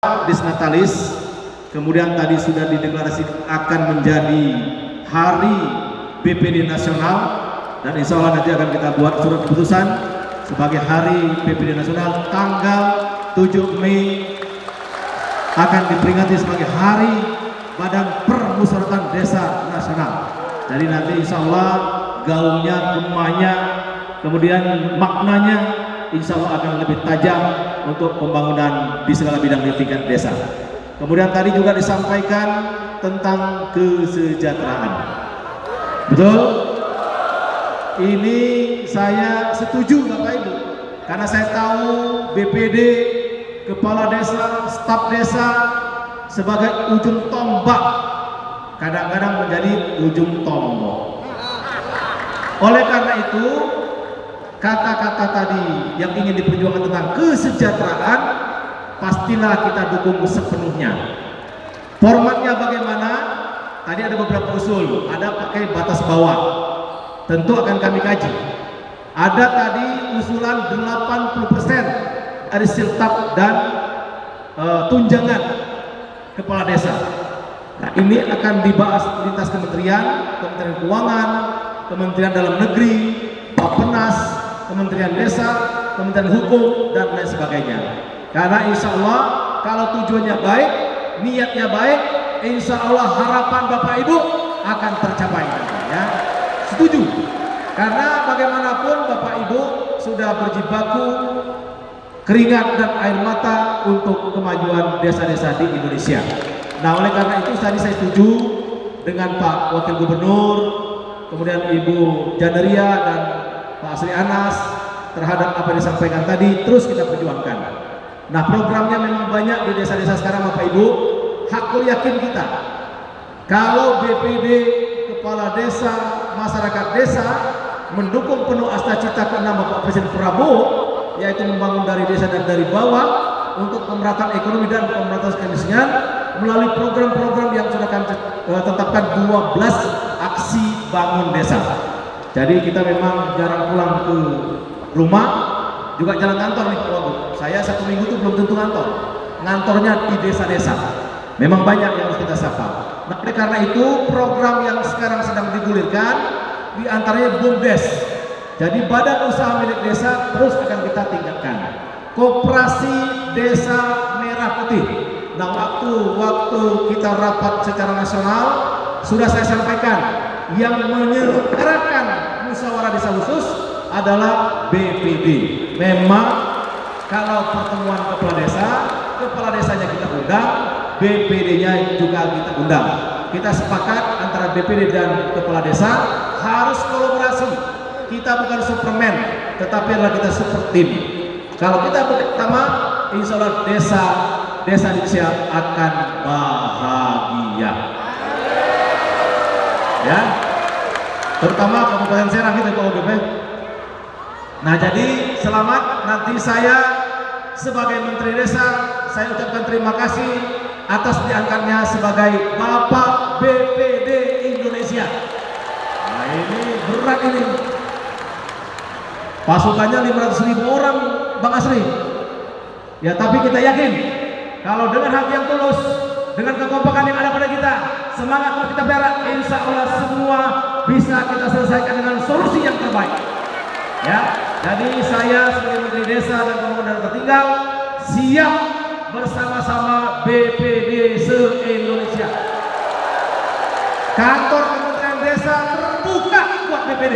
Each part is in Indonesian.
Disnatalis, kemudian tadi sudah dideklarasikan akan menjadi hari BPD nasional, dan insya Allah nanti akan kita buat surat keputusan sebagai hari BPD nasional. Tanggal 7 Mei akan diperingati sebagai hari Badan Permusyawaratan Desa Nasional. Jadi nanti insya Allah gaungnya, gemanya, kemudian maknanya insya Allah akan lebih tajam untuk pembangunan di segala bidang di tingkat desa. Kemudian tadi juga disampaikan tentang kesejahteraan. Betul? Ini saya setuju Bapak Ibu, karena saya tahu BPD, kepala desa, staf desa sebagai ujung tombak kadang-kadang menjadi ujung tombol. Oleh karena itu, kata-kata tadi yang ingin diperjuangkan tentang kesejahteraan pastilah kita dukung sepenuhnya. Formatnya bagaimana? Tadi ada beberapa usul, ada pakai batas bawah, tentu akan kami kaji. Ada tadi usulan 80% dari siltap dan tunjangan kepala desa. Nah, ini akan dibahas lintas kementerian, Kementerian Keuangan, Kementerian Dalam Negeri, Bappenas, Kementerian Desa, Kementerian Hukum, dan lain sebagainya. Karena insya Allah kalau tujuannya baik, niatnya baik, insya Allah harapan Bapak Ibu akan tercapai. Ya, setuju. Karena bagaimanapun Bapak Ibu sudah berjibaku keringat dan air mata untuk kemajuan desa-desa di Indonesia. Nah, oleh karena itu tadi saya setuju dengan Pak Wakil Gubernur, kemudian Ibu Janeria dan Pak Asri Anas terhadap apa yang disampaikan tadi, terus kita perjuangkan. Nah, programnya memang banyak di desa-desa sekarang Bapak Ibu. Hakul yakin kita, kalau BPD, kepala desa, masyarakat desa mendukung penuh asta-cita ke-6 Bapak Presiden Prabowo, yaitu membangun dari desa dan dari bawah untuk pemerataan ekonomi dan pemerataan kemiskinan melalui program-program yang sudah kami tetapkan 12 aksi bangun desa. Jadi kita memang jarang pulang ke rumah, juga jarang kantor nih Pak Wagub. Saya 1 minggu itu belum tentu kantor, ngantornya di desa-desa. Memang banyak yang harus kita sapa. Nah, oleh karena itu program yang sekarang sedang digulirkan diantaranya BUMDes. Jadi badan usaha milik desa terus akan kita tingkatkan. Koperasi Desa Merah Putih. Nah, waktu kita rapat secara nasional sudah saya sampaikan, yang menyelenggarakan musyawarah desa khusus adalah BPD. Memang kalau pertemuan kepala desanya kita undang, BPD-nya juga kita undang. Kita sepakat antara BPD dan kepala desa harus kolaborasi. Kita bukan Superman, tetapi adalah kita super tim. Kalau kita bersama, insya Allah desa Indonesia akan bahagia. Ya, terutama Kabupaten Serang itu Pak OBP. Nah, jadi selamat. Nanti saya sebagai Menteri Desa, saya ucapkan terima kasih atas diangkatnya sebagai Bapak BPD Indonesia. Nah, ini berat ini. Pasukannya 500.000 orang, Bang Asri. Ya, tapi kita yakin kalau dengan hati yang tulus, dengan kekompakan yang ada pada kita, semangat kalau kita berak, insya Allah semua bisa kita selesaikan dengan solusi yang terbaik. Ya, jadi saya sebagai Menteri Desa dan Pembangunan Tertinggal siap bersama-sama BPD se-Indonesia. Kantor Kementerian Desa terbuka buat BPD.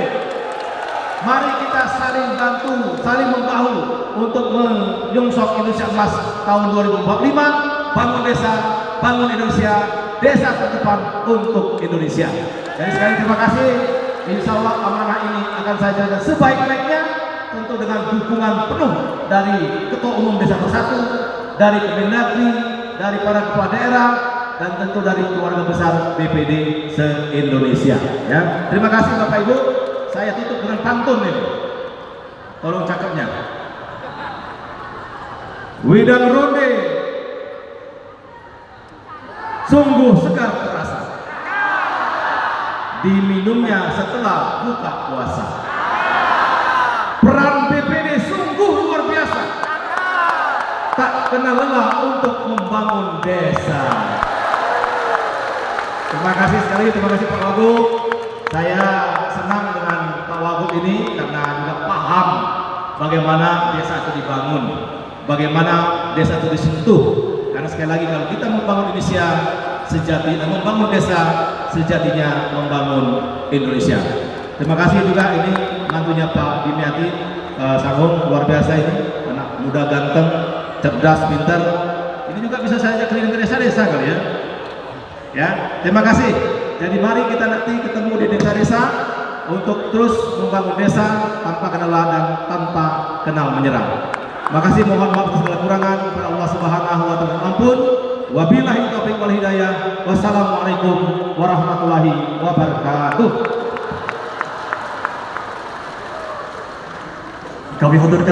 Mari kita saling bantu, saling membahu untuk menyongsong Indonesia Emas tahun 2045, bangun desa, bangun Indonesia, desa terdepan untuk Indonesia. Jadi sekali terima kasih. Insya Allah amanah ini akan saya jalankan sebaik-baiknya, tentu dengan dukungan penuh dari Ketua Umum Desa Bersatu, dari Kemendagri, dari para kepala daerah, dan tentu dari keluarga besar BPD se-Indonesia. Ya, terima kasih Bapak Ibu. Saya tutup dengan pantun ini. Tolong cakepnya. Widang ronde sungguh segar terasa, diminumnya setelah buka puasa. Peran BPD sungguh luar biasa, tak kenal lelah untuk membangun desa. Terima kasih sekali, terima kasih Pak Wagub. Saya senang dengan Pak Wagub ini karena juga paham bagaimana desa itu dibangun, bagaimana desa itu disentuh. Karena sekali lagi kalau kita membangun Indonesia sejati, membangun desa sejatinya membangun Indonesia. Terima kasih juga ini mantunya Pak Dimiati Sanggong, luar biasa ini, anak muda ganteng, cerdas, pintar. Ini juga bisa saya ajak keliling ke desa-desa kali ya. Ya, terima kasih. Jadi mari kita nanti ketemu di desa-desa untuk terus membangun desa tanpa kenal lelah dan tanpa kenal menyerah. Makasih, mohon maaf atas segala kurangan, kepada Allah Subhanahu wa taala ampun. Wabillahi taufiq wal hidayah. Wassalamualaikum warahmatullahi wabarakatuh. Kami haturkan